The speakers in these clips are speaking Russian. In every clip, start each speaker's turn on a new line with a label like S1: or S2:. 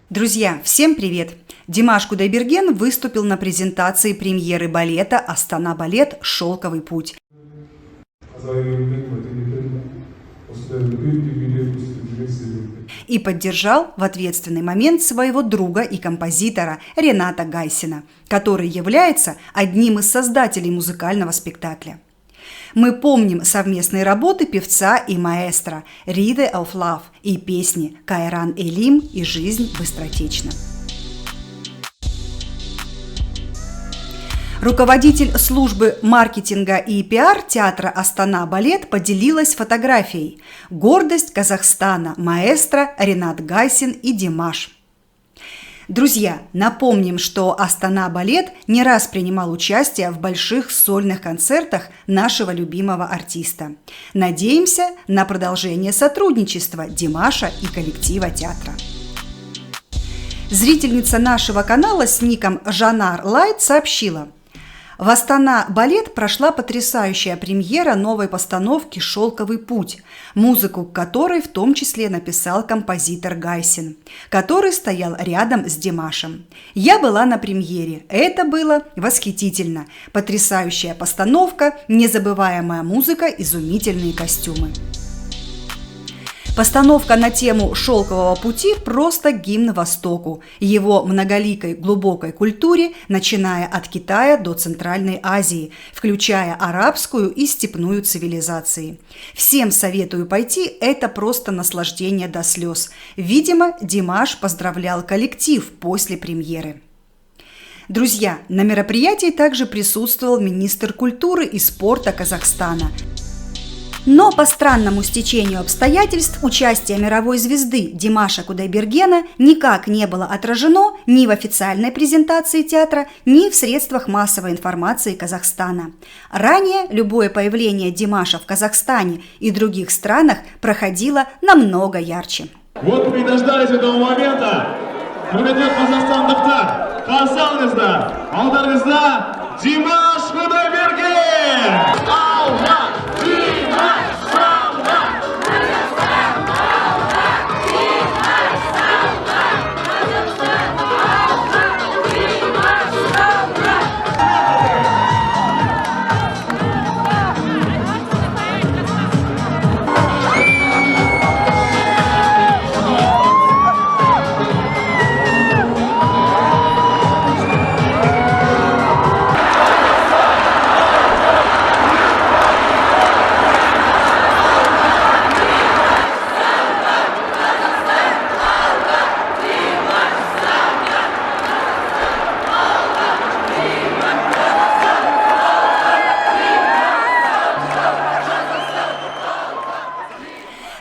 S1: Друзья, всем привет! Димаш Кудайберген выступил на презентации премьеры балета «Астана балет. Шелковый путь». И поддержал в ответственный момент своего друга и композитора Рената Гайсина, который является одним из создателей музыкального спектакля. Мы помним совместные работы певца и маэстро «Rhythm of Love» и песни «Кайран Элим» и «Жизнь быстротечна». Руководитель службы маркетинга и пиар театра «Астана балет» поделилась фотографией «Гордость Казахстана. Маэстро Ренат Гайсин и Димаш». Друзья, напомним, что «Астана балет» не раз принимал участие в больших сольных концертах нашего любимого артиста. Надеемся на продолжение сотрудничества Димаша и коллектива театра. Зрительница нашего канала с ником Жанар Лайт сообщила: в «Астана балет» прошла потрясающая премьера новой постановки «Шелковый путь», музыку к которой в том числе написал композитор Гайсин, который стоял рядом с Димашем. Я была на премьере. Это было восхитительно. Потрясающая постановка, незабываемая музыка, изумительные костюмы. Постановка на тему «Шелкового пути» просто гимн Востоку, его многоликой глубокой культуре, начиная от Китая до Центральной Азии, включая арабскую и степную цивилизации. Всем советую пойти, это просто наслаждение до слез. Видимо, Димаш поздравлял коллектив после премьеры. Друзья, на мероприятии также присутствовал министр культуры и спорта Казахстана. Но по странному стечению обстоятельств участие мировой звезды Димаша Кудайбергена никак не было отражено ни в официальной презентации театра, ни в средствах массовой информации Казахстана. Ранее любое появление Димаша в Казахстане и других странах проходило намного ярче.
S2: Вот мы и дождались этого момента. Құрметті қазақстандықтар, қарсы алдарыңызда Димаш Кудайберген!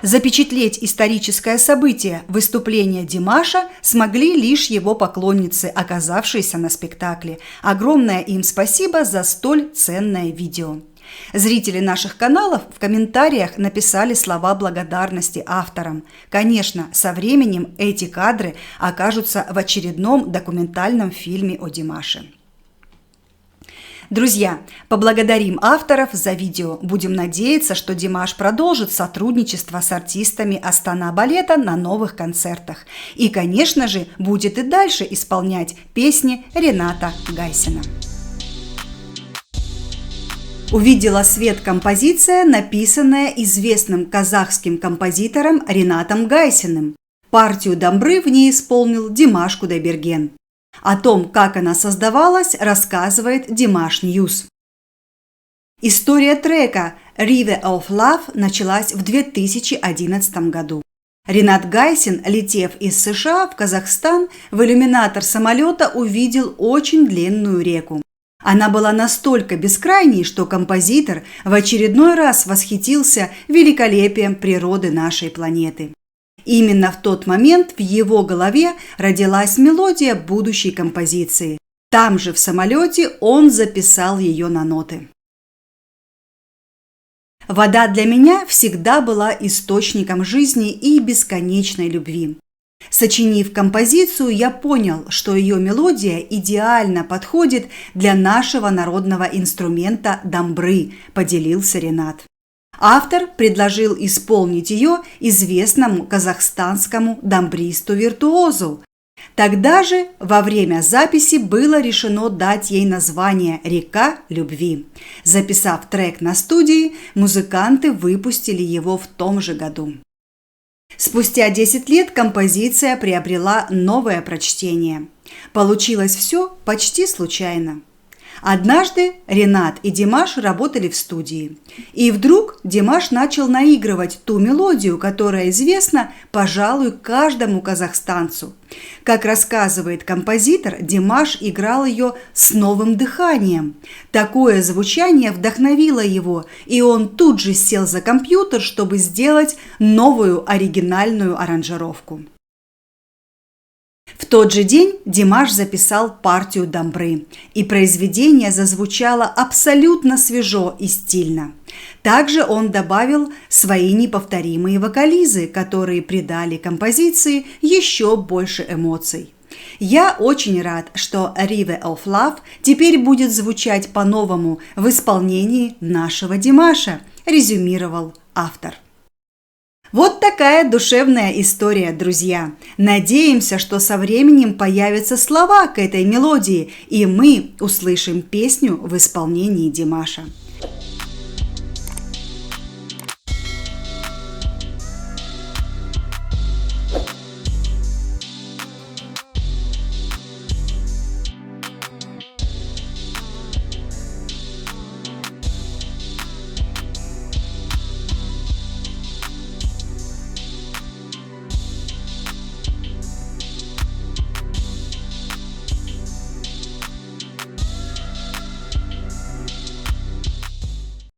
S1: Запечатлеть историческое событие выступления Димаша смогли лишь его поклонницы, оказавшиеся на спектакле. Огромное им спасибо за столь ценное видео. Зрители наших каналов в комментариях написали слова благодарности авторам. Конечно, со временем эти кадры окажутся в очередном документальном фильме о Димаше. Друзья, поблагодарим авторов за видео. Будем надеяться, что Димаш продолжит сотрудничество с артистами Астана балета на новых концертах. И, конечно же, будет и дальше исполнять песни Рената Гайсина. Увидела свет композиция, написанная известным казахским композитором Ренатом Гайсиным. Партию дамбры в ней исполнил Димаш Кудайберген. О том, как она создавалась, рассказывает Димаш Ньюс. История трека «Rhythm of Love» началась в 2011 году. Ренат Гайсин, летев из США в Казахстан, в иллюминатор самолета увидел очень длинную реку. Она была настолько бескрайней, что композитор в очередной раз восхитился великолепием природы нашей планеты. Именно в тот момент в его голове родилась мелодия будущей композиции. Там же в самолете он записал ее на ноты. Вода для меня всегда была источником жизни и бесконечной любви. Сочинив композицию, я понял, что ее мелодия идеально подходит для нашего народного инструмента дамбры, поделился Ренат. Автор предложил исполнить ее известному казахстанскому дамбристу-виртуозу. Тогда же во время записи было решено дать ей название «Река любви». Записав трек на студии, музыканты выпустили его в том же году. Спустя 10 лет композиция приобрела новое прочтение. Получилось все почти случайно. Однажды Ренат и Димаш работали в студии. И вдруг Димаш начал наигрывать ту мелодию, которая известна, пожалуй, каждому казахстанцу. Как рассказывает композитор, Димаш играл ее с новым дыханием. Такое звучание вдохновило его, и он тут же сел за компьютер, чтобы сделать новую оригинальную аранжировку. В тот же день Димаш записал партию дамбры, и произведение зазвучало абсолютно свежо и стильно. Также он добавил свои неповторимые вокализы, которые придали композиции еще больше эмоций. Я очень рад, что River of Love теперь будет звучать по-новому в исполнении нашего Димаша, резюмировал автор. Вот такая душевная история, друзья. Надеемся, что со временем появятся слова к этой мелодии, и мы услышим песню в исполнении Димаша.